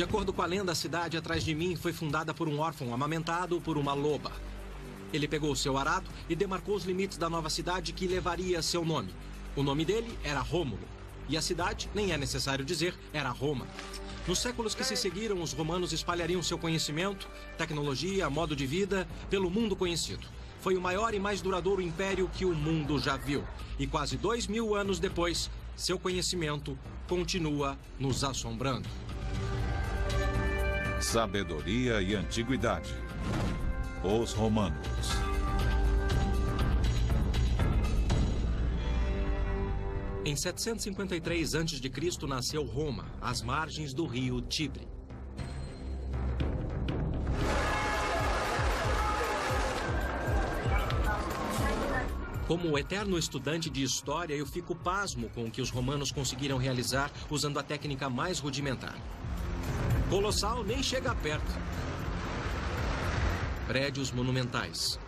De acordo com a lenda, a cidade atrás de mim foi fundada por um órfão amamentado por uma loba. Ele pegou seu arado e demarcou os limites da nova cidade que levaria seu nome. O nome dele era Rômulo. E a cidade, nem é necessário dizer, era Roma. Nos séculos que se seguiram, os romanos espalhariam seu conhecimento, tecnologia, modo de vida pelo mundo conhecido. Foi o maior e mais duradouro império que o mundo já viu. E quase 2000 anos depois, seu conhecimento continua nos assombrando. Sabedoria e antiguidade. Os romanos. Em 753 a.C. nasceu Roma, às margens do rio Tibre. Como eterno estudante de história, eu fico pasmo com o que os romanos conseguiram realizar usando a técnica mais rudimentar. Colossal nem chega perto. Prédios monumentais,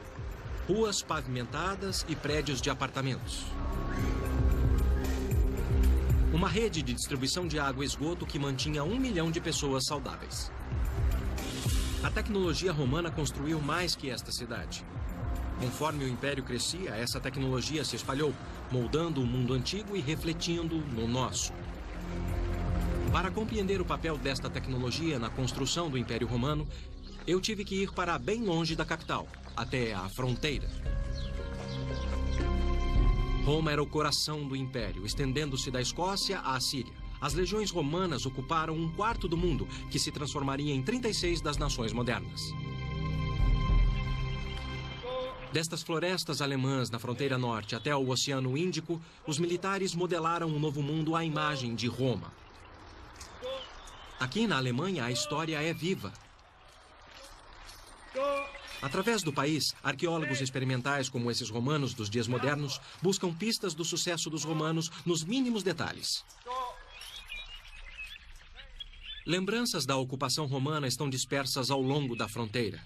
ruas pavimentadas e prédios de apartamentos. Uma rede de distribuição de água e esgoto que mantinha 1 milhão de pessoas saudáveis. A tecnologia romana construiu mais que esta cidade. Conforme o império crescia, essa tecnologia se espalhou, moldando o mundo antigo e refletindo no nosso. Para compreender o papel desta tecnologia na construção do Império Romano, eu tive que ir para bem longe da capital, até a fronteira. Roma era o coração do império, estendendo-se da Escócia à Síria. As legiões romanas ocuparam 1/4 do mundo, que se transformaria em 36 das nações modernas. Destas florestas alemãs na fronteira norte até o Oceano Índico, os militares modelaram um novo mundo à imagem de Roma. Aqui na Alemanha, a história é viva. Através do país, arqueólogos experimentais como esses romanos dos dias modernos buscam pistas do sucesso dos romanos nos mínimos detalhes. Lembranças da ocupação romana estão dispersas ao longo da fronteira.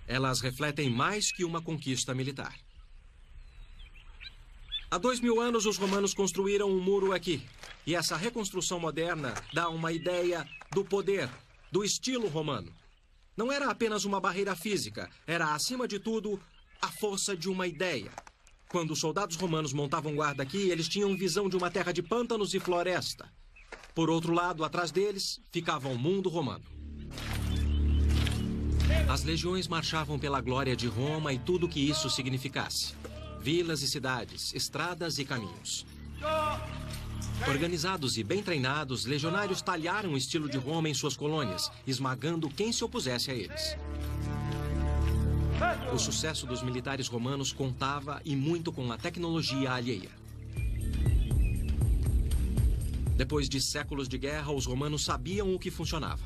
Elas refletem mais que uma conquista militar. Há 2000 anos, os romanos construíram um muro aqui. E essa reconstrução moderna dá uma ideia do poder, do estilo romano. Não era apenas uma barreira física, era, acima de tudo, a força de uma ideia. Quando os soldados romanos montavam guarda aqui, eles tinham visão de uma terra de pântanos e floresta. Por outro lado, atrás deles, ficava o mundo romano. As legiões marchavam pela glória de Roma e tudo o que isso significasse. Vilas e cidades, estradas e caminhos. Organizados e bem treinados, legionários talharam o estilo de Roma em suas colônias, esmagando quem se opusesse a eles. O sucesso dos militares romanos contava e muito com a tecnologia alheia. Depois de séculos de guerra, os romanos sabiam o que funcionava.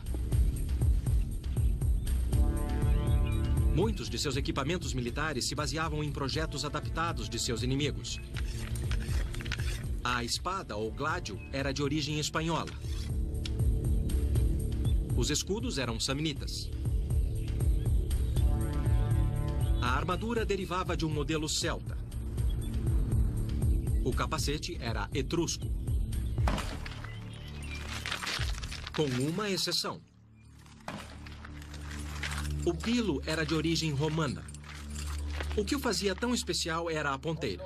Muitos de seus equipamentos militares se baseavam em projetos adaptados de seus inimigos. A espada, ou gládio, era de origem espanhola. Os escudos eram samnitas. A armadura derivava de um modelo celta. O capacete era etrusco. Com uma exceção. O pilo era de origem romana. O que o fazia tão especial era a ponteira.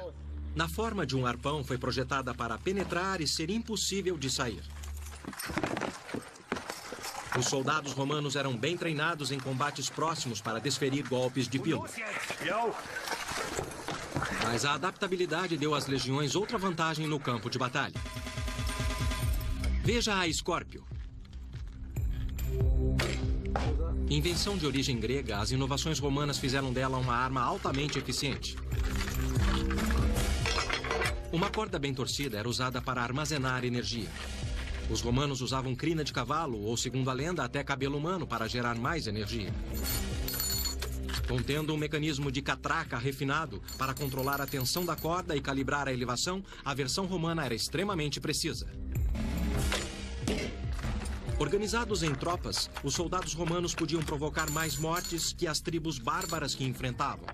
Na forma de um arpão, foi projetada para penetrar e ser impossível de sair. Os soldados romanos eram bem treinados em combates próximos para desferir golpes de pilo. Mas a adaptabilidade deu às legiões outra vantagem no campo de batalha. Veja a Escórpio. Invenção de origem grega, as inovações romanas fizeram dela uma arma altamente eficiente. Uma corda bem torcida era usada para armazenar energia. Os romanos usavam crina de cavalo, ou, segundo a lenda, até cabelo humano para gerar mais energia. Contendo um mecanismo de catraca refinado para controlar a tensão da corda e calibrar a elevação, a versão romana era extremamente precisa. Organizados em tropas, os soldados romanos podiam provocar mais mortes que as tribos bárbaras que enfrentavam.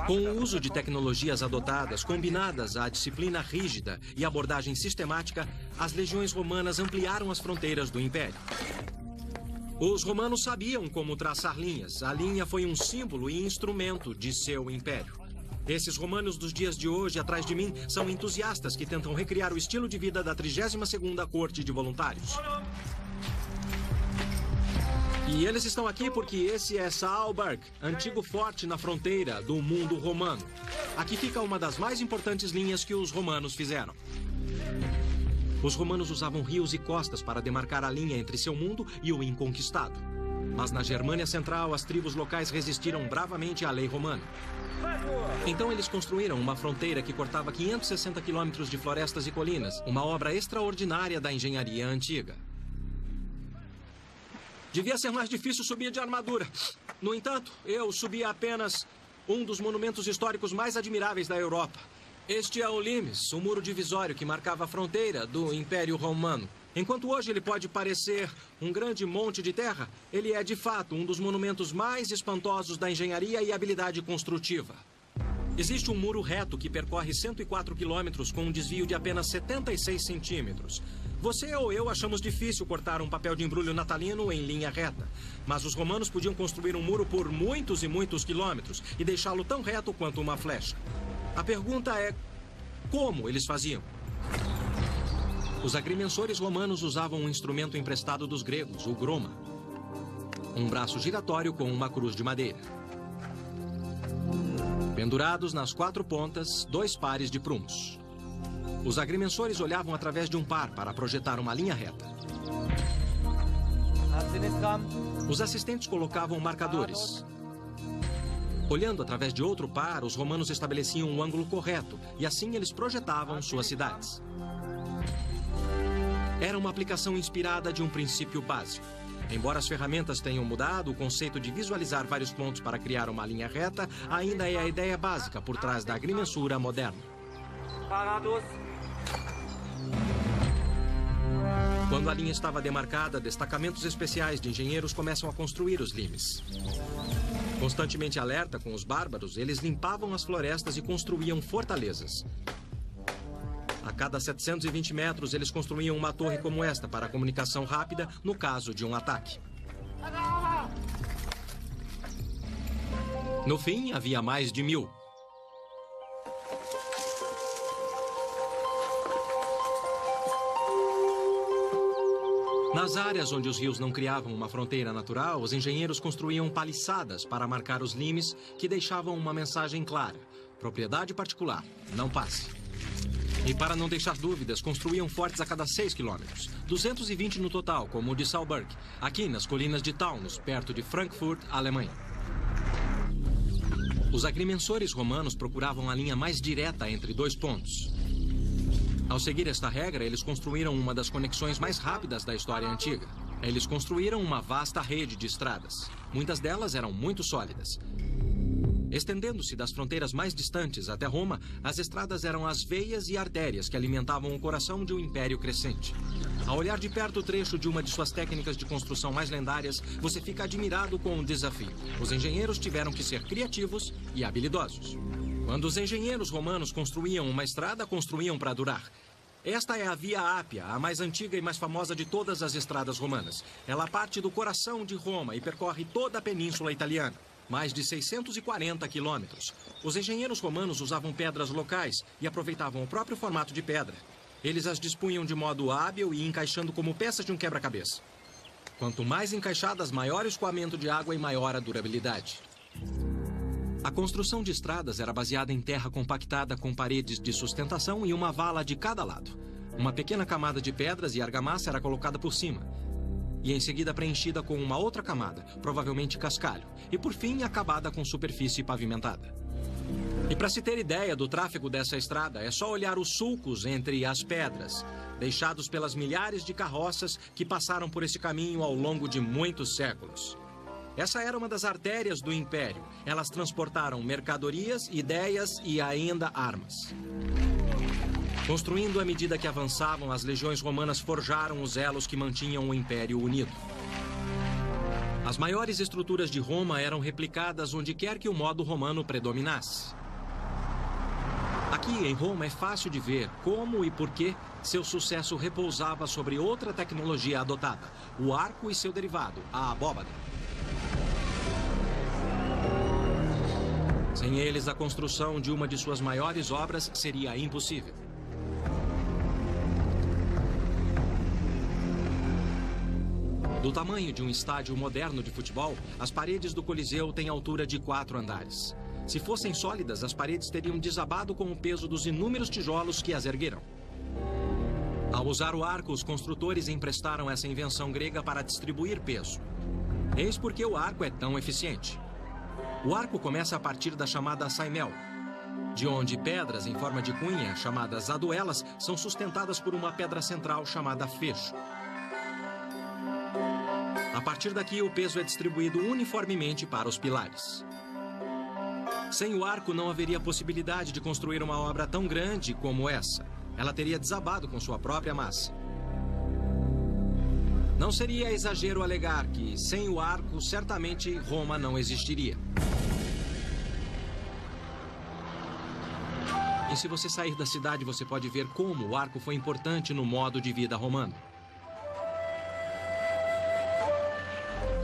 Com o uso de tecnologias adotadas, combinadas à disciplina rígida e abordagem sistemática, as legiões romanas ampliaram as fronteiras do Império. Os romanos sabiam como traçar linhas. A linha foi um símbolo e instrumento de seu império. Esses romanos dos dias de hoje, atrás de mim, são entusiastas que tentam recriar o estilo de vida da 32ª Corte de Voluntários. E eles estão aqui porque esse é Saalburg, antigo forte na fronteira do mundo romano. Aqui fica uma das mais importantes linhas que os romanos fizeram. Os romanos usavam rios e costas para demarcar a linha entre seu mundo e o inconquistado. Mas na Germânia Central, as tribos locais resistiram bravamente à lei romana. Então eles construíram uma fronteira que cortava 560 quilômetros de florestas e colinas, uma obra extraordinária da engenharia antiga. Devia ser mais difícil subir de armadura. No entanto, eu subi apenas um dos monumentos históricos mais admiráveis da Europa. Este é o Limes, o muro divisório que marcava a fronteira do Império Romano. Enquanto hoje ele pode parecer um grande monte de terra, ele é de fato um dos monumentos mais espantosos da engenharia e habilidade construtiva. Existe um muro reto que percorre 104 quilômetros com um desvio de apenas 76 centímetros. Você ou eu achamos difícil cortar um papel de embrulho natalino em linha reta. Mas os romanos podiam construir um muro por muitos e muitos quilômetros e deixá-lo tão reto quanto uma flecha. A pergunta é, como eles faziam? Os agrimensores romanos usavam um instrumento emprestado dos gregos, o groma. Um braço giratório com uma cruz de madeira. Pendurados nas 4 pontas, 2 pares de prumos. Os agrimensores olhavam através de um par para projetar uma linha reta. Os assistentes colocavam marcadores. Olhando através de outro par, os romanos estabeleciam um ângulo correto e assim eles projetavam suas cidades. Era uma aplicação inspirada de um princípio básico. Embora as ferramentas tenham mudado, o conceito de visualizar vários pontos para criar uma linha reta ainda é a ideia básica por trás da agrimensura moderna. Quando a linha estava demarcada, destacamentos especiais de engenheiros começam a construir os limes. Constantemente alerta com os bárbaros, eles limpavam as florestas e construíam fortalezas. A cada 720 metros, eles construíam uma torre como esta para a comunicação rápida no caso de um ataque. No fim, havia mais de 1000. Nas áreas onde os rios não criavam uma fronteira natural, os engenheiros construíam paliçadas para marcar os limes que deixavam uma mensagem clara. Propriedade particular, não passe. E para não deixar dúvidas, construíam fortes a cada 6 quilômetros. 220 no total, como o de Saalburg, aqui nas colinas de Taunus, perto de Frankfurt, Alemanha. Os agrimensores romanos procuravam a linha mais direta entre 2 pontos. Ao seguir esta regra, eles construíram uma das conexões mais rápidas da história antiga. Eles construíram uma vasta rede de estradas. Muitas delas eram muito sólidas. Estendendo-se das fronteiras mais distantes até Roma, as estradas eram as veias e artérias que alimentavam o coração de um império crescente. Ao olhar de perto o trecho de uma de suas técnicas de construção mais lendárias, você fica admirado com o desafio. Os engenheiros tiveram que ser criativos e habilidosos. Quando os engenheiros romanos construíam uma estrada, construíam para durar. Esta é a Via Ápia, a mais antiga e mais famosa de todas as estradas romanas. Ela parte do coração de Roma e percorre toda a península italiana. Mais de 640 quilômetros. Os engenheiros romanos usavam pedras locais e aproveitavam o próprio formato de pedra. Eles as dispunham de modo hábil e encaixando como peças de um quebra-cabeça. Quanto mais encaixadas, maior o escoamento de água e maior a durabilidade. A construção de estradas era baseada em terra compactada com paredes de sustentação e uma vala de cada lado. Uma pequena camada de pedras e argamassa era colocada por cima. E em seguida preenchida com uma outra camada, provavelmente cascalho. E por fim, acabada com superfície pavimentada. E para se ter ideia do tráfego dessa estrada, é só olhar os sulcos entre as pedras, deixados pelas milhares de carroças que passaram por esse caminho ao longo de muitos séculos. Essa era uma das artérias do Império. Elas transportaram mercadorias, ideias e ainda armas. Construindo à medida que avançavam, as legiões romanas forjaram os elos que mantinham o Império unido. As maiores estruturas de Roma eram replicadas onde quer que o modo romano predominasse. Aqui em Roma é fácil de ver como e por que seu sucesso repousava sobre outra tecnologia adotada, o arco e seu derivado, a abóbada. Sem eles, a construção de uma de suas maiores obras seria impossível. Do tamanho de um estádio moderno de futebol, as paredes do Coliseu têm altura de 4 andares. Se fossem sólidas, as paredes teriam desabado com o peso dos inúmeros tijolos que as ergueram. Ao usar o arco, os construtores emprestaram essa invenção grega para distribuir peso. Eis porque o arco é tão eficiente. O arco começa a partir da chamada saimel, de onde pedras em forma de cunha, chamadas aduelas, são sustentadas por uma pedra central chamada fecho. A partir daqui, o peso é distribuído uniformemente para os pilares. Sem o arco, não haveria possibilidade de construir uma obra tão grande como essa. Ela teria desabado com sua própria massa. Não seria exagero alegar que, sem o arco, certamente Roma não existiria. E se você sair da cidade, você pode ver como o arco foi importante no modo de vida romano.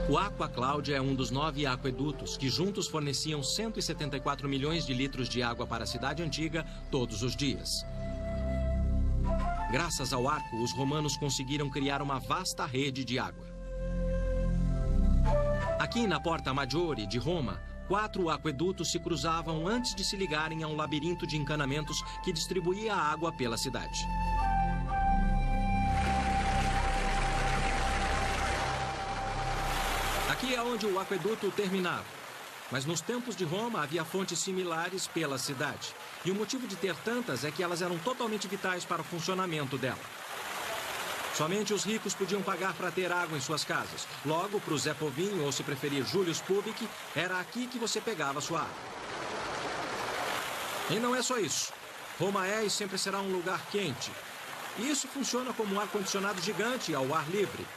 O Aqua Claudia é um dos 9 aquedutos que juntos forneciam 174 milhões de litros de água para a cidade antiga todos os dias. Graças ao arco, os romanos conseguiram criar uma vasta rede de água. Aqui na Porta Maggiore de Roma, 4 aquedutos se cruzavam antes de se ligarem a um labirinto de encanamentos que distribuía a água pela cidade. Aqui é onde o aqueduto terminava. Mas nos tempos de Roma havia fontes similares pela cidade. E o motivo de ter tantas é que elas eram totalmente vitais para o funcionamento dela. Somente os ricos podiam pagar para ter água em suas casas. Logo, para o Zé Povinho, ou se preferir Julius Public, era aqui que você pegava sua água. E não é só isso. Roma é e sempre será um lugar quente. E isso funciona como um ar-condicionado gigante ao ar livre.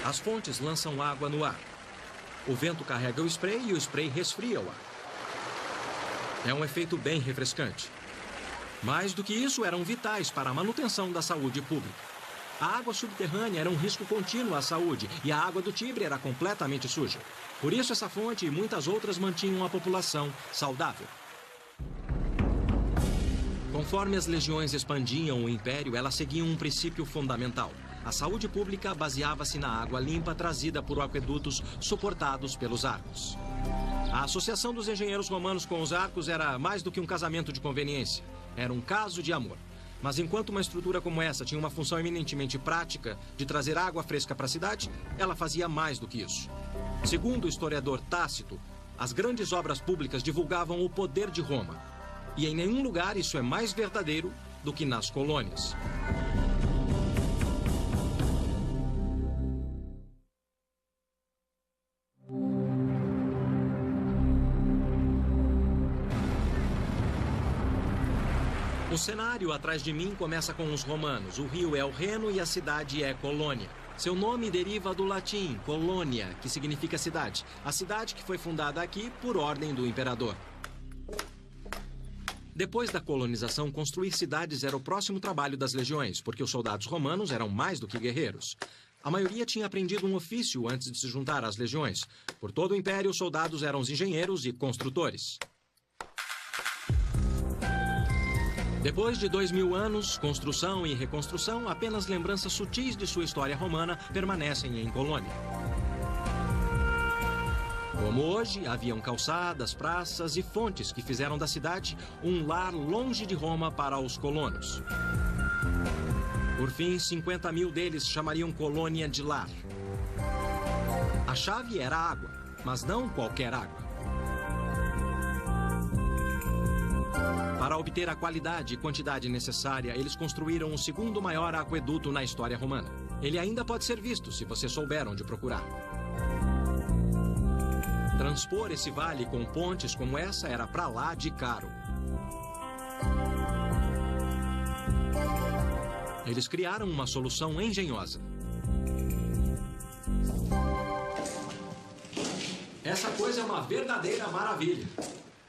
As fontes lançam água no ar. O vento carrega o spray e o spray resfria o ar. É um efeito bem refrescante. Mais do que isso, eram vitais para a manutenção da saúde pública. A água subterrânea era um risco contínuo à saúde e a água do Tibre era completamente suja. Por isso, essa fonte e muitas outras mantinham a população saudável. Conforme as legiões expandiam o império, elas seguiam um princípio fundamental. A saúde pública baseava-se na água limpa trazida por aquedutos suportados pelos arcos. A associação dos engenheiros romanos com os arcos era mais do que um casamento de conveniência. Era um caso de amor. Mas enquanto uma estrutura como essa tinha uma função eminentemente prática de trazer água fresca para a cidade, ela fazia mais do que isso. Segundo o historiador Tácito, as grandes obras públicas divulgavam o poder de Roma. E em nenhum lugar isso é mais verdadeiro do que nas colônias. O cenário atrás de mim começa com os romanos. O rio é o Reno e a cidade é Colônia. Seu nome deriva do latim, Colônia, que significa cidade. A cidade que foi fundada aqui por ordem do imperador. Depois da colonização, construir cidades era o próximo trabalho das legiões, porque os soldados romanos eram mais do que guerreiros. A maioria tinha aprendido um ofício antes de se juntar às legiões. Por todo o império, os soldados eram os engenheiros e construtores. Depois de 2000 anos, construção e reconstrução, apenas lembranças sutis de sua história romana permanecem em Colônia. Como hoje, haviam calçadas, praças e fontes que fizeram da cidade um lar longe de Roma para os colonos. Por fim, 50 mil deles chamariam Colônia de lar. A chave era a água, mas não qualquer água. Para obter a qualidade e quantidade necessária, eles construíram o segundo maior aqueduto na história romana. Ele ainda pode ser visto se você souber onde procurar. Transpor esse vale com pontes como essa era pra lá de caro. Eles criaram uma solução engenhosa. Essa coisa é uma verdadeira maravilha.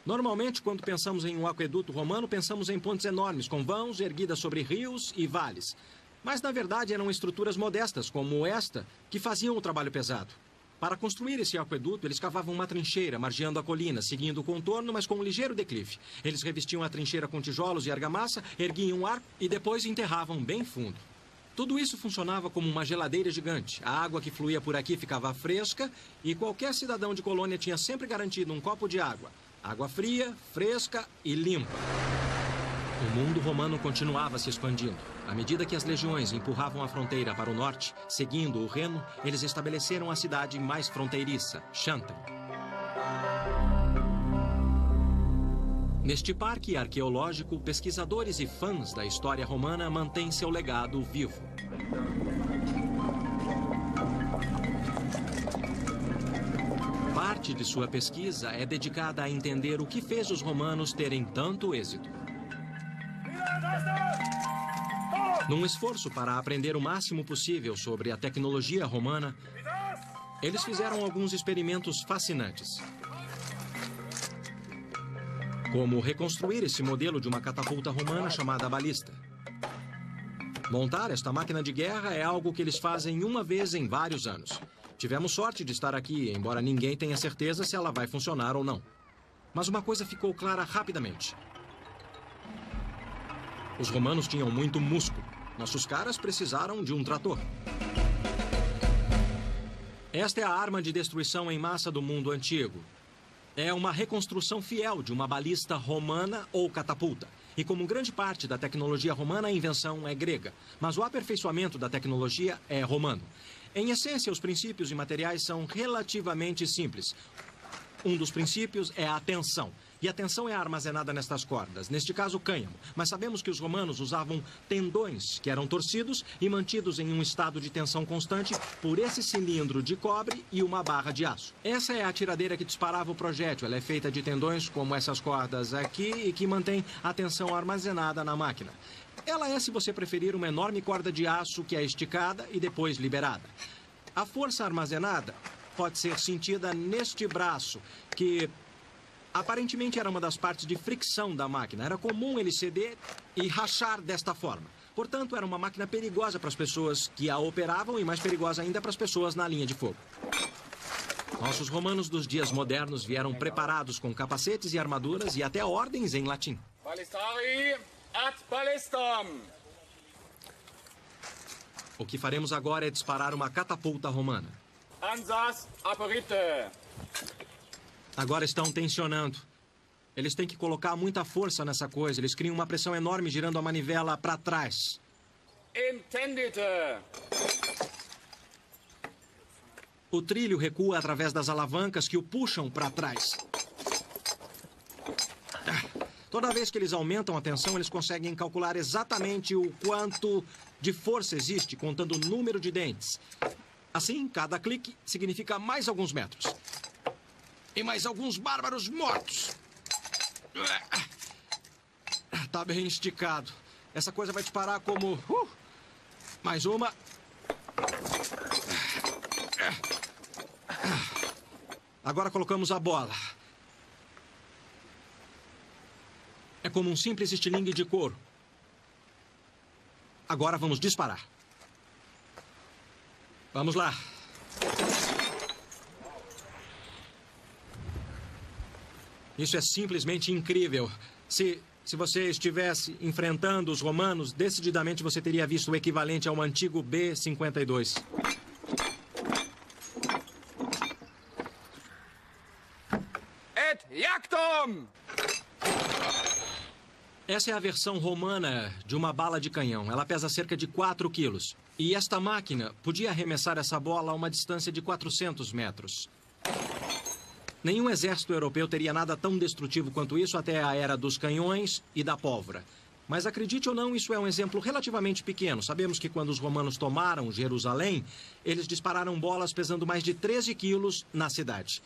Normalmente, quando pensamos em um aqueduto romano, pensamos em pontes enormes, com vãos erguidas sobre rios e vales. Mas, na verdade, eram estruturas modestas, como esta, que faziam o trabalho pesado. Para construir esse aqueduto, eles cavavam uma trincheira, margeando a colina, seguindo o contorno, mas com um ligeiro declive. Eles revestiam a trincheira com tijolos e argamassa, erguiam um arco e depois enterravam bem fundo. Tudo isso funcionava como uma geladeira gigante. A água que fluía por aqui ficava fresca e qualquer cidadão de colônia tinha sempre garantido um copo de água. Água fria, fresca e limpa. O mundo romano continuava se expandindo. À medida que as legiões empurravam a fronteira para o norte, seguindo o Reno, eles estabeleceram a cidade mais fronteiriça, Xanten. Neste parque arqueológico, pesquisadores e fãs da história romana mantêm seu legado vivo. Parte de sua pesquisa é dedicada a entender o que fez os romanos terem tanto êxito. Num esforço para aprender o máximo possível sobre a tecnologia romana, eles fizeram alguns experimentos fascinantes. Como reconstruir esse modelo de uma catapulta romana chamada balista. Montar esta máquina de guerra é algo que eles fazem uma vez em vários anos. Tivemos sorte de estar aqui, embora ninguém tenha certeza se ela vai funcionar ou não. Mas uma coisa ficou clara rapidamente. Os romanos tinham muito músculo. Nossos caras precisaram de um trator. Esta é a arma de destruição em massa do mundo antigo. É uma reconstrução fiel de uma balista romana ou catapulta. E como grande parte da tecnologia romana, a invenção é grega. Mas o aperfeiçoamento da tecnologia é romano. Em essência, os princípios e materiais são relativamente simples. Um dos princípios é a tensão. E a tensão é armazenada nestas cordas, neste caso cânhamo. Mas sabemos que os romanos usavam tendões que eram torcidos e mantidos em um estado de tensão constante por esse cilindro de cobre e uma barra de aço. Essa é a tiradeira que disparava o projétil. Ela é feita de tendões como essas cordas aqui e que mantém a tensão armazenada na máquina. Ela é, se você preferir, uma enorme corda de aço que é esticada e depois liberada. A força armazenada pode ser sentida neste braço, que aparentemente era uma das partes de fricção da máquina. Era comum ele ceder e rachar desta forma. Portanto, era uma máquina perigosa para as pessoas que a operavam e mais perigosa ainda para as pessoas na linha de fogo. Nossos romanos dos dias modernos vieram preparados com capacetes e armaduras e até ordens em latim. Ballistari ad ballistam. O que faremos agora é disparar uma catapulta romana. Ansatz aperite. Agora estão tensionando. Eles têm que colocar muita força nessa coisa. Eles criam uma pressão enorme girando a manivela para trás. Intendite. O trilho recua através das alavancas que o puxam para trás. Toda vez que eles aumentam a tensão, eles conseguem calcular exatamente o quanto de força existe, contando o número de dentes. Assim, cada clique significa mais alguns metros. E mais alguns bárbaros mortos. Tá bem esticado. Essa coisa vai disparar como... Mais uma. Agora colocamos a bola. É como um simples estilingue de couro. Agora vamos disparar. Vamos lá. Isso é simplesmente incrível. Se você estivesse enfrentando os romanos, decididamente você teria visto o equivalente ao antigo B-52. Et jactum! Essa é a versão romana de uma bala de canhão. Ela pesa cerca de 4 quilos. E esta máquina podia arremessar essa bola a uma distância de 400 metros. Nenhum exército europeu teria nada tão destrutivo quanto isso até a era dos canhões e da pólvora. Mas acredite ou não, isso é um exemplo relativamente pequeno. Sabemos que quando os romanos tomaram Jerusalém, eles dispararam bolas pesando mais de 13 quilos na cidade.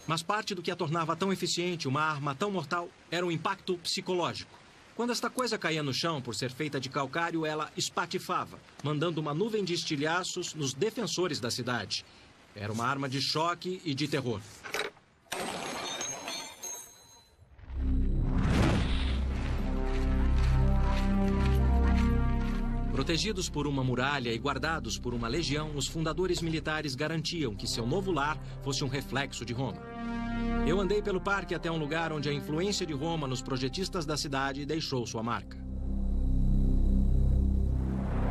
Mas parte do que a tornava tão eficiente, uma arma tão mortal, era o impacto psicológico. Quando esta coisa caía no chão, por ser feita de calcário, ela espatifava, mandando uma nuvem de estilhaços nos defensores da cidade. Era uma arma de choque e de terror. Protegidos por uma muralha e guardados por uma legião, os fundadores militares garantiam que seu novo lar fosse um reflexo de Roma. Eu andei pelo parque até um lugar onde a influência de Roma nos projetistas da cidade deixou sua marca.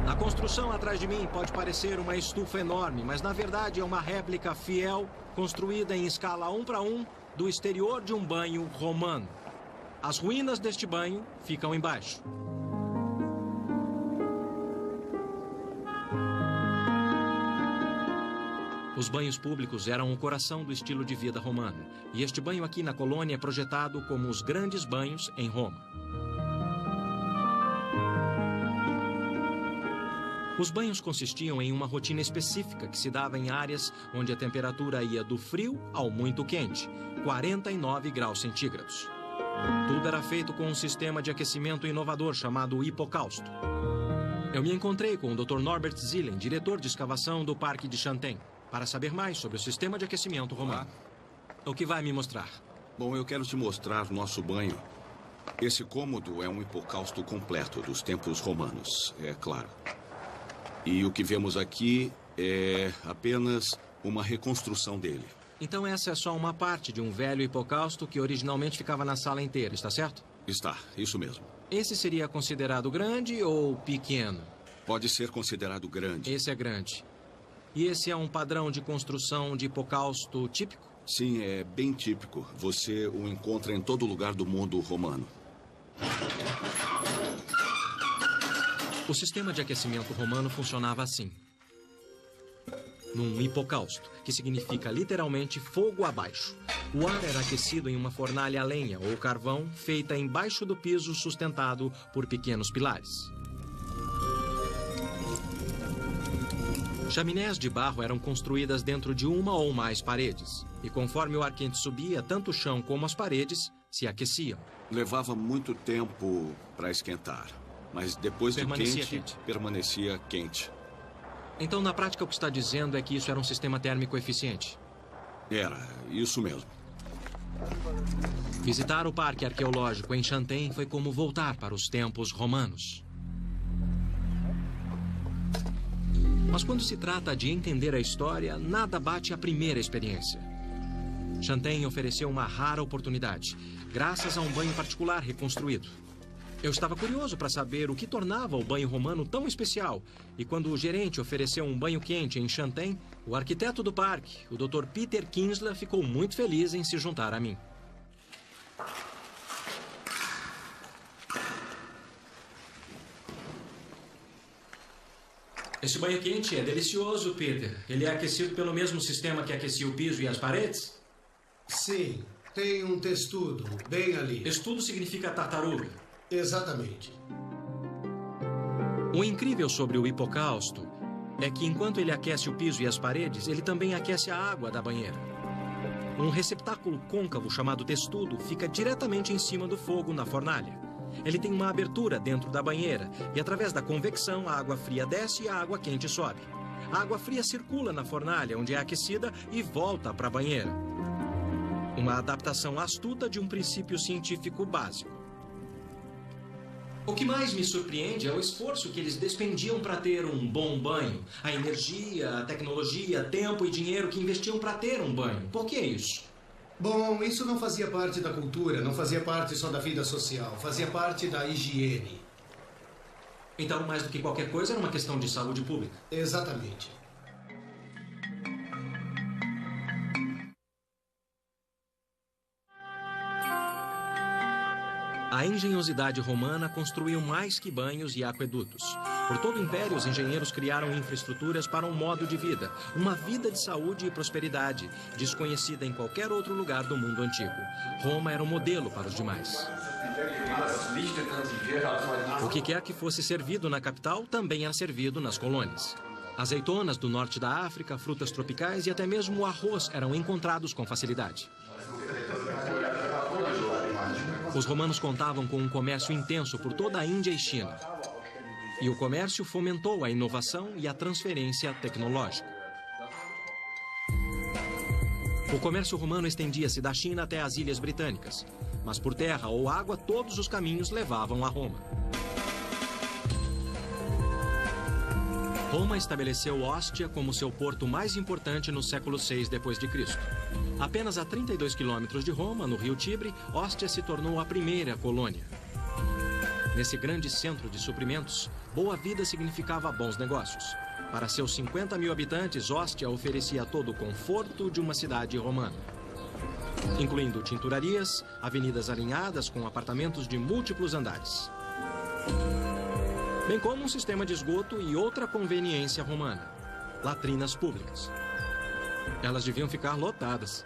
A construção atrás de mim pode parecer uma estufa enorme, mas na verdade é uma réplica fiel, construída em escala 1:1, do exterior de um banho romano. As ruínas deste banho ficam embaixo. Os banhos públicos eram o coração do estilo de vida romano, e este banho aqui na colônia é projetado como os grandes banhos em Roma. Os banhos consistiam em uma rotina específica que se dava em áreas onde a temperatura ia do frio ao muito quente, 49 graus centígrados. Tudo era feito com um sistema de aquecimento inovador chamado hipocausto. Eu me encontrei com o Dr. Norbert Zillen, diretor de escavação do Parque de Chantein, para saber mais sobre o sistema de aquecimento romano. O que vai me mostrar? Bom, eu quero te mostrar nosso banho. Esse cômodo é um hipocausto completo dos tempos romanos, é claro. E o que vemos aqui é apenas uma reconstrução dele. Então essa é só uma parte de um velho hipocausto que originalmente ficava na sala inteira, está certo? Está, isso mesmo. Esse seria considerado grande ou pequeno? Pode ser considerado grande. Esse é grande. E esse é um padrão de construção de hipocausto típico? Sim, é bem típico. Você o encontra em todo lugar do mundo romano. O sistema de aquecimento romano funcionava assim. Num hipocausto, que significa literalmente fogo abaixo. O ar era aquecido em uma fornalha a lenha ou carvão feita embaixo do piso sustentado por pequenos pilares. Chaminés de barro eram construídas dentro de uma ou mais paredes. E conforme o ar quente subia, tanto o chão como as paredes se aqueciam. Levava muito tempo para esquentar. Mas depois de quente, permanecia quente. Então, na prática, o que está dizendo é que isso era um sistema térmico eficiente? Era, isso mesmo. Visitar o Parque Arqueológico em Chantein foi como voltar para os tempos romanos. Mas quando se trata de entender a história, nada bate a primeira experiência. Chantein ofereceu uma rara oportunidade, graças a um banho particular reconstruído. Eu estava curioso para saber o que tornava o banho romano tão especial. E quando o gerente ofereceu um banho quente em Chantein, o arquiteto do parque, o Dr. Peter Kinsler, ficou muito feliz em se juntar a mim. Esse banho quente é delicioso, Peter. Ele é aquecido pelo mesmo sistema que aquecia o piso e as paredes? Sim, tem um testudo bem ali. Testudo significa tartaruga. Exatamente. O incrível sobre o hipocausto é que enquanto ele aquece o piso e as paredes, ele também aquece a água da banheira. Um receptáculo côncavo chamado testudo fica diretamente em cima do fogo na fornalha. Ele tem uma abertura dentro da banheira e através da convecção a água fria desce e a água quente sobe. A água fria circula na fornalha onde é aquecida e volta para a banheira. Uma adaptação astuta de um princípio científico básico. O que mais me surpreende é o esforço que eles despendiam para ter um bom banho. A energia, a tecnologia, tempo e dinheiro que investiam para ter um banho. Por que isso? Bom, isso não fazia parte da cultura, não fazia parte só da vida social, fazia parte da higiene. Então, mais do que qualquer coisa, era uma questão de saúde pública. Exatamente. A engenhosidade romana construiu mais que banhos e aquedutos. Por todo o império, os engenheiros criaram infraestruturas para um modo de vida, uma vida de saúde e prosperidade, desconhecida em qualquer outro lugar do mundo antigo. Roma era um modelo para os demais. O que quer que fosse servido na capital também era servido nas colônias. Azeitonas do norte da África, frutas tropicais e até mesmo o arroz eram encontrados com facilidade. Os romanos contavam com um comércio intenso por toda a Índia e China. E o comércio fomentou a inovação e a transferência tecnológica. O comércio romano estendia-se da China até as Ilhas Britânicas, mas por terra ou água todos os caminhos levavam a Roma. Roma estabeleceu Ostia como seu porto mais importante no século VI d.C. Apenas a 32 quilômetros de Roma, no rio Tibre, Ostia se tornou a primeira colônia. Nesse grande centro de suprimentos, boa vida significava bons negócios. Para seus 50 mil habitantes, Ostia oferecia todo o conforto de uma cidade romana, incluindo tinturarias, avenidas alinhadas com apartamentos de múltiplos andares, bem como um sistema de esgoto e outra conveniência romana: latrinas públicas. Elas deviam ficar lotadas.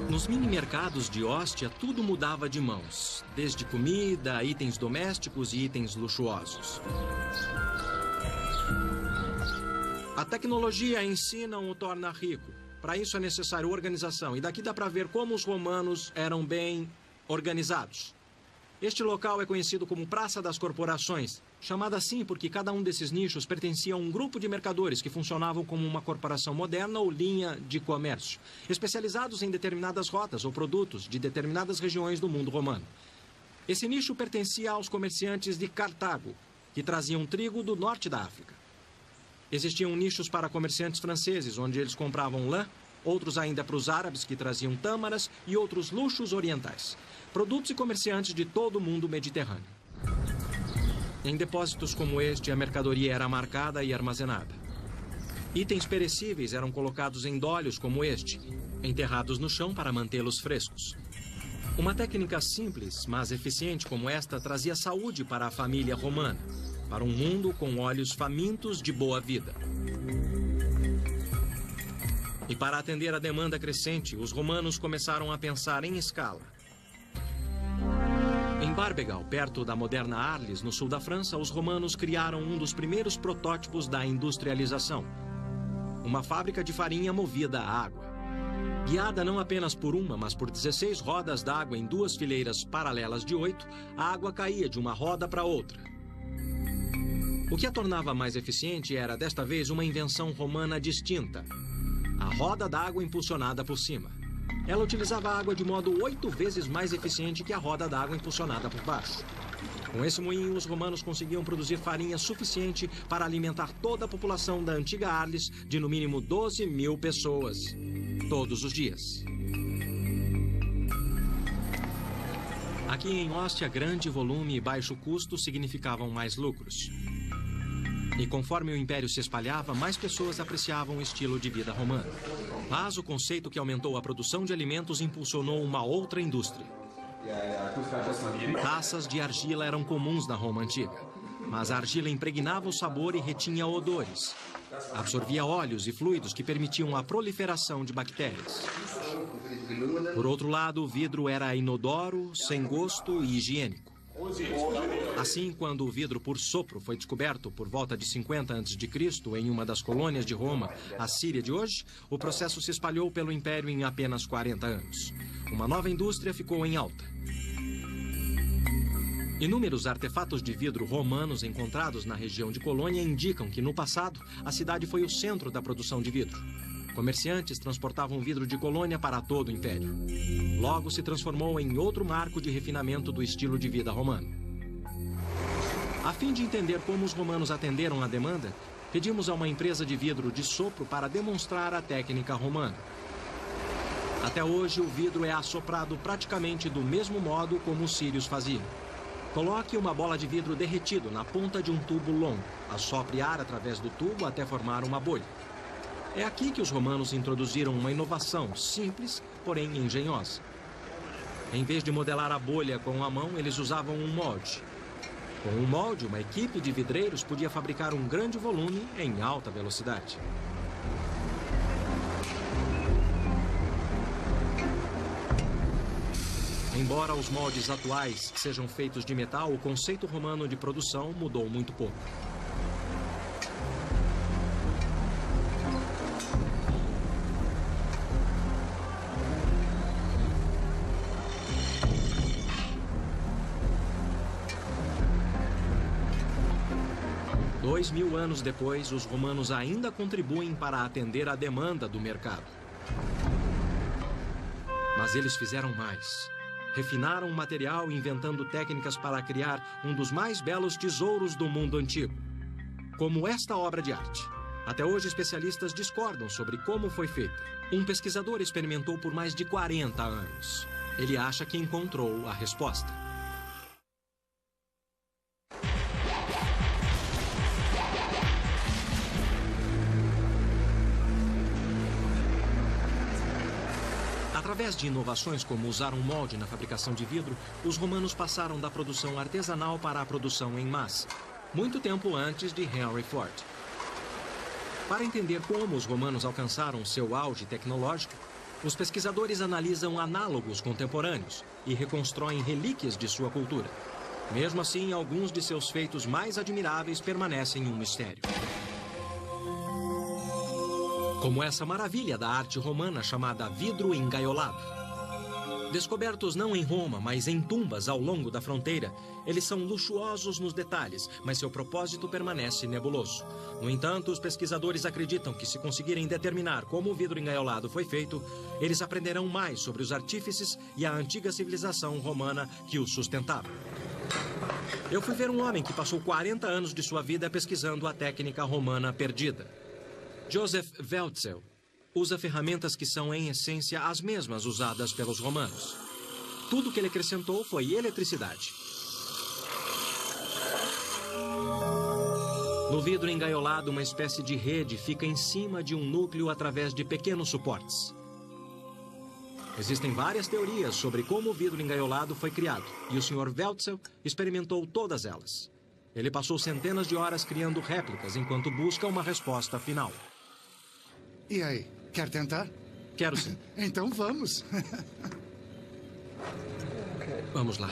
Nos mini-mercados de Ostia, tudo mudava de mãos, desde comida, itens domésticos e itens luxuosos. A tecnologia em si não o torna rico. Para isso é necessário organização, e daqui dá para ver como os romanos eram bem organizados. Este local é conhecido como Praça das Corporações, chamada assim porque cada um desses nichos pertencia a um grupo de mercadores que funcionavam como uma corporação moderna ou linha de comércio, especializados em determinadas rotas ou produtos de determinadas regiões do mundo romano. Esse nicho pertencia aos comerciantes de Cartago, que traziam trigo do norte da África. Existiam nichos para comerciantes franceses, onde eles compravam lã, outros ainda para os árabes, que traziam tâmaras, e outros luxos orientais. Produtos e comerciantes de todo o mundo mediterrâneo. Em depósitos como este, a mercadoria era marcada e armazenada. Itens perecíveis eram colocados em dolhos como este, enterrados no chão para mantê-los frescos. Uma técnica simples, mas eficiente como esta, trazia saúde para a família romana, para um mundo com olhos famintos de boa vida. E para atender a demanda crescente, os romanos começaram a pensar em escala. Em Barbegal, perto da moderna Arles, no sul da França, os romanos criaram um dos primeiros protótipos da industrialização: uma fábrica de farinha movida a água. Guiada não apenas por uma, mas por 16 rodas d'água em duas fileiras paralelas de 8, a água caía de uma roda para outra. O que a tornava mais eficiente era, desta vez, uma invenção romana distinta: a roda d'água impulsionada por cima. Ela utilizava a água de modo 8 vezes mais eficiente que a roda d'água impulsionada por baixo. Com esse moinho, os romanos conseguiam produzir farinha suficiente para alimentar toda a população da antiga Arles, de no mínimo 12 mil pessoas, todos os dias. Aqui em Ostia, grande volume e baixo custo significavam mais lucros. E conforme o império se espalhava, mais pessoas apreciavam o estilo de vida romano. Mas o conceito que aumentou a produção de alimentos impulsionou uma outra indústria. Taças de argila eram comuns na Roma antiga, mas a argila impregnava o sabor e retinha odores. Absorvia óleos e fluidos que permitiam a proliferação de bactérias. Por outro lado, o vidro era inodoro, sem gosto e higiênico. Assim, quando o vidro por sopro foi descoberto por volta de 50 a.C. em uma das colônias de Roma, a Síria de hoje, o processo se espalhou pelo império em apenas 40 anos. Uma nova indústria ficou em alta. Inúmeros artefatos de vidro romanos encontrados na região de Colônia indicam que, no passado, a cidade foi o centro da produção de vidro. Comerciantes transportavam vidro de Colônia para todo o império. Logo se transformou em outro marco de refinamento do estilo de vida romano. A fim de entender como os romanos atenderam à demanda, pedimos a uma empresa de vidro de sopro para demonstrar a técnica romana. Até hoje, o vidro é assoprado praticamente do mesmo modo como os sírios faziam. Coloque uma bola de vidro derretido na ponta de um tubo longo. Assopre ar através do tubo até formar uma bolha. É aqui que os romanos introduziram uma inovação simples, porém engenhosa. Em vez de modelar a bolha com a mão, eles usavam um molde. Com um molde, uma equipe de vidreiros podia fabricar um grande volume em alta velocidade. Embora os moldes atuais sejam feitos de metal, o conceito romano de produção mudou muito pouco. 2000 anos depois, os romanos ainda contribuem para atender à demanda do mercado. Mas eles fizeram mais. Refinaram o material, inventando técnicas para criar um dos mais belos tesouros do mundo antigo, como esta obra de arte. Até hoje, especialistas discordam sobre como foi feita. Um pesquisador experimentou por mais de 40 anos. Ele acha que encontrou a resposta. Através de inovações como usar um molde na fabricação de vidro, os romanos passaram da produção artesanal para a produção em massa, muito tempo antes de Henry Ford. Para entender como os romanos alcançaram seu auge tecnológico, os pesquisadores analisam análogos contemporâneos e reconstroem relíquias de sua cultura. Mesmo assim, alguns de seus feitos mais admiráveis permanecem um mistério. Como essa maravilha da arte romana chamada vidro engaiolado. Descobertos não em Roma, mas em tumbas ao longo da fronteira, eles são luxuosos nos detalhes, mas seu propósito permanece nebuloso. No entanto, os pesquisadores acreditam que, se conseguirem determinar como o vidro engaiolado foi feito, eles aprenderão mais sobre os artífices e a antiga civilização romana que os sustentava. Eu fui ver um homem que passou 40 anos de sua vida pesquisando a técnica romana perdida. Joseph Weltzel usa ferramentas que são, em essência, as mesmas usadas pelos romanos. Tudo que ele acrescentou foi eletricidade. No vidro engaiolado, uma espécie de rede fica em cima de um núcleo através de pequenos suportes. Existem várias teorias sobre como o vidro engaiolado foi criado, e o Sr. Weltzel experimentou todas elas. Ele passou centenas de horas criando réplicas enquanto busca uma resposta final. E aí, quer tentar? Quero sim. Então vamos. Vamos lá.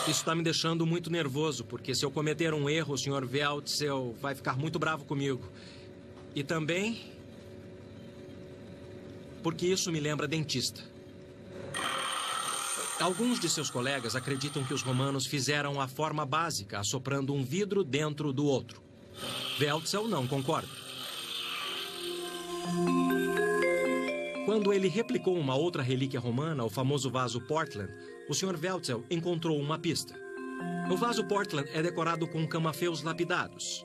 Isso está me deixando muito nervoso, porque se eu cometer um erro, o Sr. Weltzel vai ficar muito bravo comigo. E também porque isso me lembra dentista. Alguns de seus colegas acreditam que os romanos fizeram a forma básica, assoprando um vidro dentro do outro. Weltzel não concorda. Quando ele replicou uma outra relíquia romana, o famoso vaso Portland, o Sr. Weltzel encontrou uma pista. O vaso Portland é decorado com camafeus lapidados.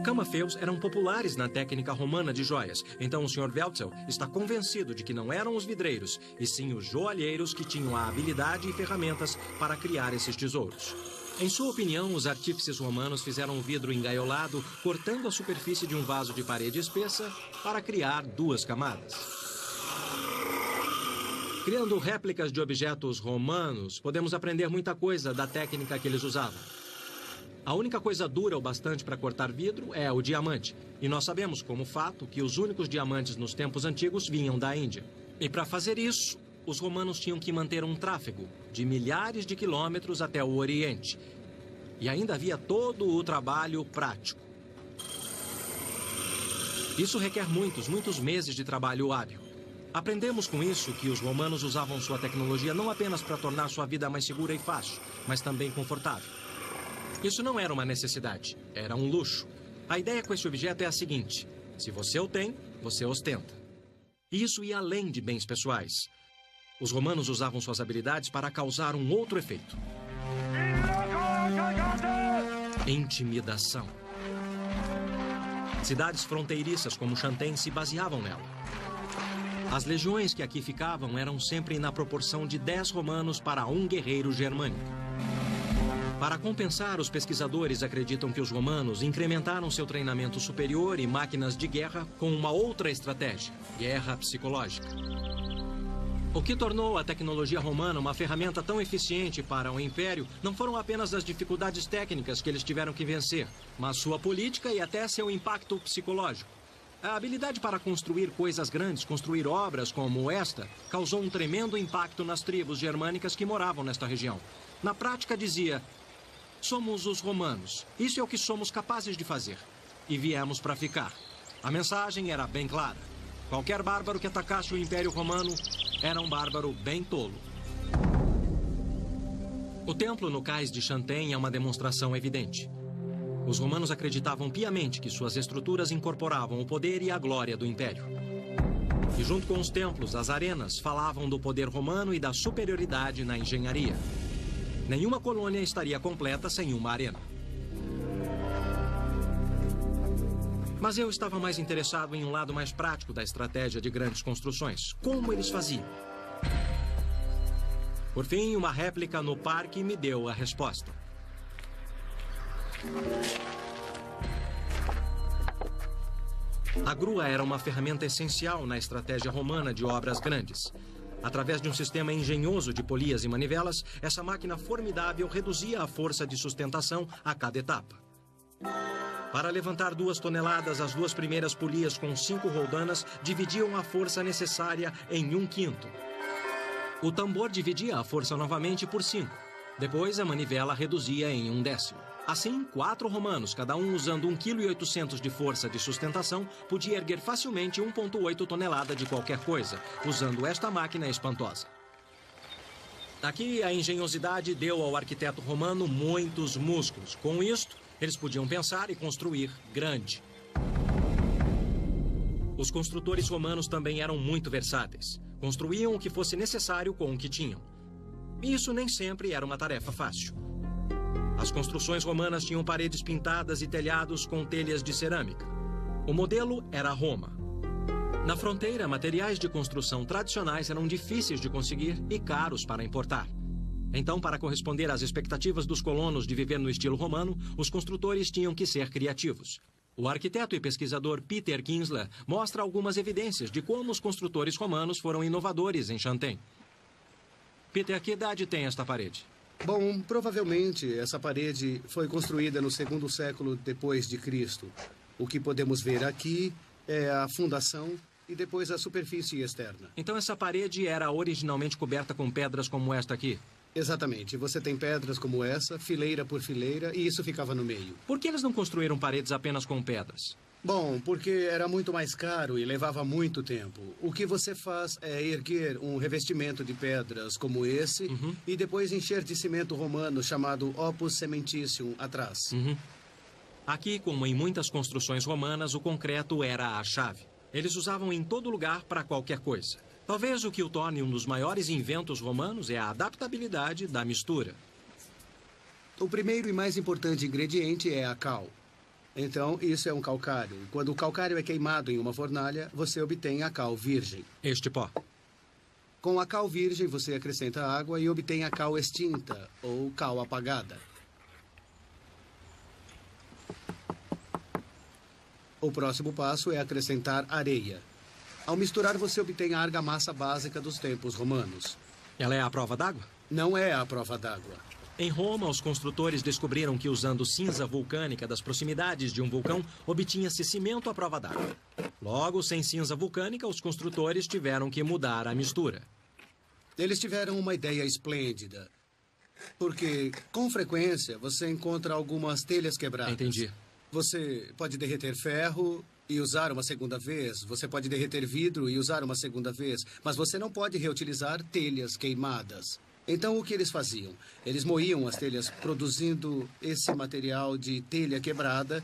Camafeus eram populares na técnica romana de joias, então o Sr. Weltzel está convencido de que não eram os vidreiros, e sim os joalheiros que tinham a habilidade e ferramentas para criar esses tesouros. Em sua opinião, os artífices romanos fizeram o vidro engaiolado, cortando a superfície de um vaso de parede espessa para criar 2 camadas. Criando réplicas de objetos romanos, podemos aprender muita coisa da técnica que eles usavam. A única coisa dura o bastante para cortar vidro é o diamante. E nós sabemos, como fato, que os únicos diamantes nos tempos antigos vinham da Índia. E para fazer isso, os romanos tinham que manter um tráfego de milhares de quilômetros até o Oriente. E ainda havia todo o trabalho prático. Isso requer muitos meses de trabalho hábil. Aprendemos com isso que os romanos usavam sua tecnologia não apenas para tornar sua vida mais segura e fácil, mas também confortável. Isso não era uma necessidade, era um luxo. A ideia com esse objeto é a seguinte: se você o tem, você ostenta. E isso ia além de bens pessoais. Os romanos usavam suas habilidades para causar um outro efeito. Intimidação. Cidades fronteiriças como Xanten se baseavam nela. As legiões que aqui ficavam eram sempre na proporção de 10 romanos para 1 guerreiro germânico. Para compensar, os pesquisadores acreditam que os romanos incrementaram seu treinamento superior e máquinas de guerra com uma outra estratégia: guerra psicológica. O que tornou a tecnologia romana uma ferramenta tão eficiente para o Império não foram apenas as dificuldades técnicas que eles tiveram que vencer, mas sua política e até seu impacto psicológico. A habilidade para construir coisas grandes, construir obras como esta, causou um tremendo impacto nas tribos germânicas que moravam nesta região. Na prática, dizia: somos os romanos, isso é o que somos capazes de fazer, e viemos para ficar. A mensagem era bem clara: qualquer bárbaro que atacasse o Império Romano era um bárbaro bem tolo. O templo no cais de Chanten é uma demonstração evidente. Os romanos acreditavam piamente que suas estruturas incorporavam o poder e a glória do império. E junto com os templos, as arenas falavam do poder romano e da superioridade na engenharia. Nenhuma colônia estaria completa sem uma arena. Mas eu estava mais interessado em um lado mais prático da estratégia de grandes construções. Como eles faziam? Por fim, uma réplica no parque me deu a resposta. A grua era uma ferramenta essencial na estratégia romana de obras grandes. Através de um sistema engenhoso de polias e manivelas, essa máquina formidável reduzia a força de sustentação a cada etapa. Para levantar 2 toneladas, as 2 primeiras polias com 5 roldanas dividiam a força necessária em 1/5. O tambor dividia a força novamente por 5. Depois, a manivela reduzia em 1/10. Assim, 4 romanos, cada um usando 1,8 kg de força de sustentação, podia erguer facilmente 1,8 tonelada de qualquer coisa, usando esta máquina espantosa. Aqui, a engenhosidade deu ao arquiteto romano muitos músculos. Com isto, eles podiam pensar e construir grande. Os construtores romanos também eram muito versáteis. Construíam o que fosse necessário com o que tinham. E isso nem sempre era uma tarefa fácil. As construções romanas tinham paredes pintadas e telhados com telhas de cerâmica. O modelo era Roma. Na fronteira, materiais de construção tradicionais eram difíceis de conseguir e caros para importar. Então, para corresponder às expectativas dos colonos de viver no estilo romano, os construtores tinham que ser criativos. O arquiteto e pesquisador Peter Kinsler mostra algumas evidências de como os construtores romanos foram inovadores em Chanten. Peter, que idade tem esta parede? Bom, provavelmente essa parede foi construída no 2º século depois de Cristo. O que podemos ver aqui é a fundação e depois a superfície externa. Então essa parede era originalmente coberta com pedras como esta aqui? Exatamente. Você tem pedras como essa, fileira por fileira, e isso ficava no meio. Por que eles não construíram paredes apenas com pedras? Bom, porque era muito mais caro e levava muito tempo. O que você faz é erguer um revestimento de pedras como esse e depois encher de cimento romano chamado opus cementitium atrás. Aqui, como em muitas construções romanas, o concreto era a chave. Eles usavam em todo lugar para qualquer coisa. Talvez o que o torne um dos maiores inventos romanos é a adaptabilidade da mistura. O primeiro e mais importante ingrediente é a cal. Então, isso é um calcário. Quando o calcário é queimado em uma fornalha, você obtém a cal virgem. Este pó. Com a cal virgem, você acrescenta água e obtém a cal extinta, ou cal apagada. O próximo passo é acrescentar areia. Ao misturar, você obtém a argamassa básica dos tempos romanos. Ela é a prova d'água? Não é a prova d'água. Em Roma, os construtores descobriram que usando cinza vulcânica das proximidades de um vulcão, obtinha-se cimento à prova d'água. Logo, sem cinza vulcânica, os construtores tiveram que mudar a mistura. Eles tiveram uma ideia esplêndida. Porque, com frequência, você encontra algumas telhas quebradas. Entendi. Você pode derreter ferro e usar uma segunda vez. Você pode derreter vidro e usar uma segunda vez. Mas você não pode reutilizar telhas queimadas. Então, o que eles faziam? Eles moíam as telhas produzindo esse material de telha quebrada,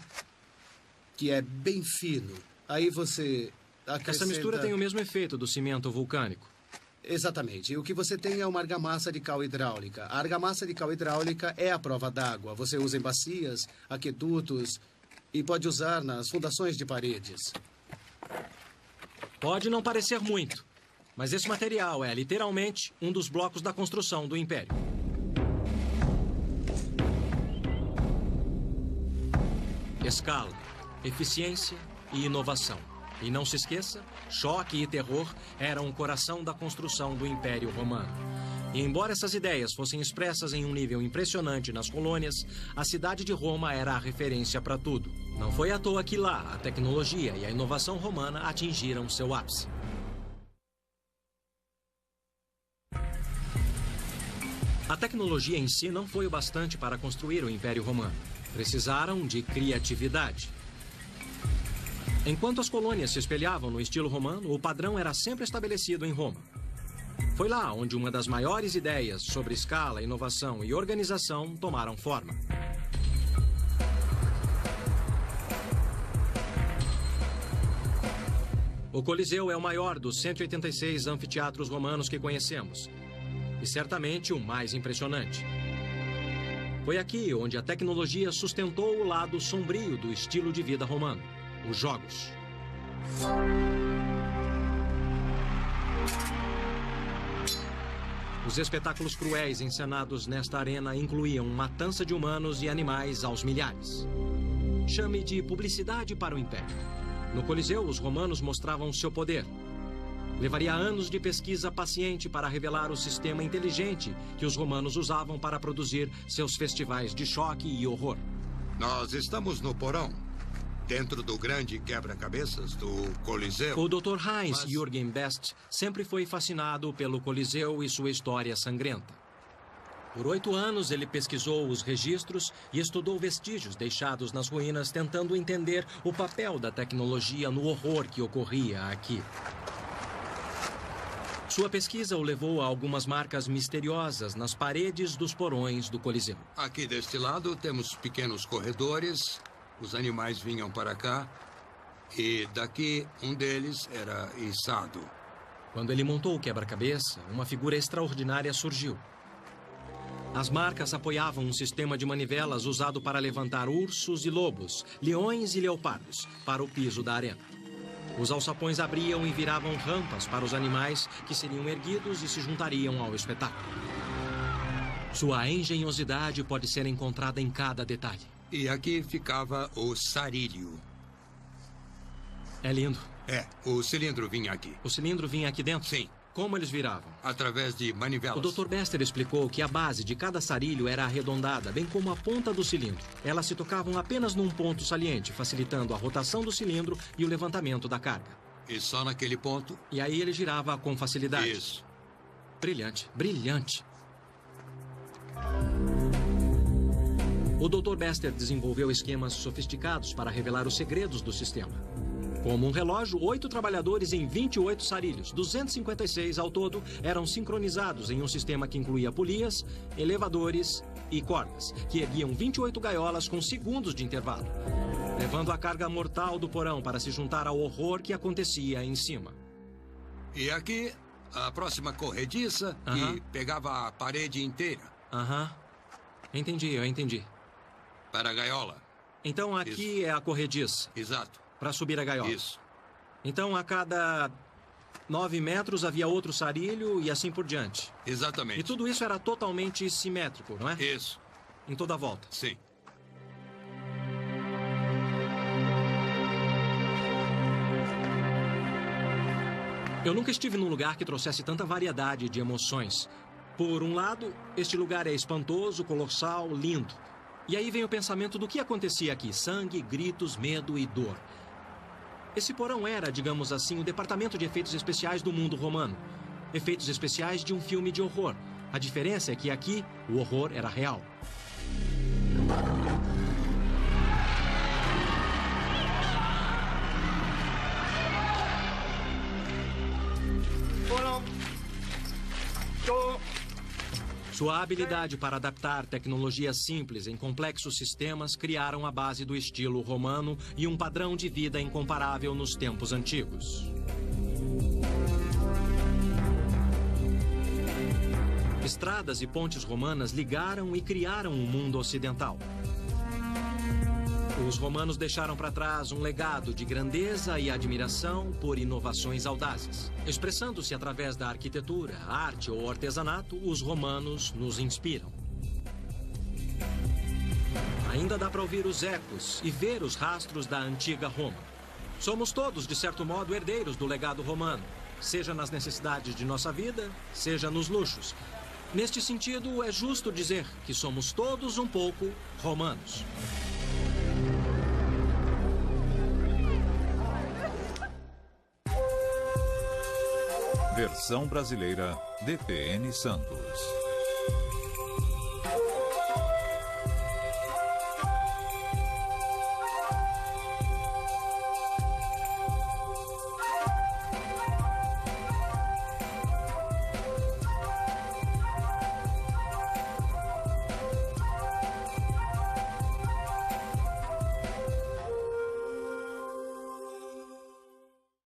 que é bem fino. Aí você acrescenta... Essa mistura tem o mesmo efeito do cimento vulcânico. Exatamente. O que você tem é uma argamassa de cal hidráulica. A argamassa de cal hidráulica é a prova d'água. Você usa em bacias, aquedutos e pode usar nas fundações de paredes. Pode não parecer muito, mas esse material é literalmente um dos blocos da construção do Império. Escala, eficiência e inovação. E não se esqueça, choque e terror eram o coração da construção do Império Romano. E embora essas ideias fossem expressas em um nível impressionante nas colônias, a cidade de Roma era a referência para tudo. Não foi à toa que lá a tecnologia e a inovação romana atingiram seu ápice. A tecnologia em si não foi o bastante para construir o Império Romano. Precisaram de criatividade. Enquanto as colônias se espelhavam no estilo romano, o padrão era sempre estabelecido em Roma. Foi lá onde uma das maiores ideias sobre escala, inovação e organização tomaram forma. O Coliseu é o maior dos 186 anfiteatros romanos que conhecemos. E certamente o mais impressionante. Foi aqui onde a tecnologia sustentou o lado sombrio do estilo de vida romano, os jogos. Os espetáculos cruéis encenados nesta arena incluíam matança de humanos e animais aos milhares. Chame de publicidade para o Império. No Coliseu, os romanos mostravam seu poder. Levaria anos de pesquisa paciente para revelar o sistema inteligente que os romanos usavam para produzir seus festivais de choque e horror. Nós estamos no porão, dentro do grande quebra-cabeças do Coliseu. O Dr. Heinz Jürgen Best sempre foi fascinado pelo Coliseu e sua história sangrenta. Por 8 anos, ele pesquisou os registros e estudou vestígios deixados nas ruínas, tentando entender o papel da tecnologia no horror que ocorria aqui. Sua pesquisa o levou a algumas marcas misteriosas nas paredes dos porões do Coliseu. Aqui deste lado temos pequenos corredores, os animais vinham para cá, e daqui um deles era içado. Quando ele montou o quebra-cabeça, uma figura extraordinária surgiu. As marcas apoiavam um sistema de manivelas usado para levantar ursos e lobos, leões e leopardos para o piso da arena. Os alçapões abriam e viravam rampas para os animais que seriam erguidos e se juntariam ao espetáculo. Sua engenhosidade pode ser encontrada em cada detalhe. E aqui ficava o sarílio. É lindo. É, o cilindro vinha aqui. O cilindro vinha aqui dentro? Sim. Como eles viravam? Através de manivelas. O Dr. Bester explicou que a base de cada sarilho era arredondada, bem como a ponta do cilindro. Elas se tocavam apenas num ponto saliente, facilitando a rotação do cilindro e o levantamento da carga. E só naquele ponto? E aí ele girava com facilidade. Isso. Brilhante, brilhante. O Dr. Bester desenvolveu esquemas sofisticados para revelar os segredos do sistema. Como um relógio, 8 trabalhadores em 28 sarilhos, 256 ao todo, eram sincronizados em um sistema que incluía polias, elevadores e cordas, que erguiam 28 gaiolas com segundos de intervalo, levando a carga mortal do porão para se juntar ao horror que acontecia em cima. E aqui, a próxima corrediça, que pegava a parede inteira. Entendi, eu entendi. Para a gaiola. Então aqui Isso. é a corrediça. Exato. Para subir a gaiola. Isso. Então, a cada 9 metros havia outro sarilho e assim por diante. Exatamente. E tudo isso era totalmente simétrico, não é? Isso. Em toda a volta. Sim. Eu nunca estive num lugar que trouxesse tanta variedade de emoções. Por um lado, este lugar é espantoso, colossal, lindo. E aí vem o pensamento do que acontecia aqui. Sangue, gritos, medo e dor. Esse porão era, digamos assim, o departamento de efeitos especiais do mundo romano. Efeitos especiais de um filme de horror. A diferença é que aqui, o horror era real. Sua habilidade para adaptar tecnologias simples em complexos sistemas criaram a base do estilo romano e um padrão de vida incomparável nos tempos antigos. Estradas e pontes romanas ligaram e criaram o mundo ocidental. Os romanos deixaram para trás um legado de grandeza e admiração por inovações audazes. Expressando-se através da arquitetura, arte ou artesanato, os romanos nos inspiram. Ainda dá para ouvir os ecos e ver os rastros da antiga Roma. Somos todos, de certo modo, herdeiros do legado romano, seja nas necessidades de nossa vida, seja nos luxos. Neste sentido, é justo dizer que somos todos um pouco romanos. Versão brasileira, DPN Santos.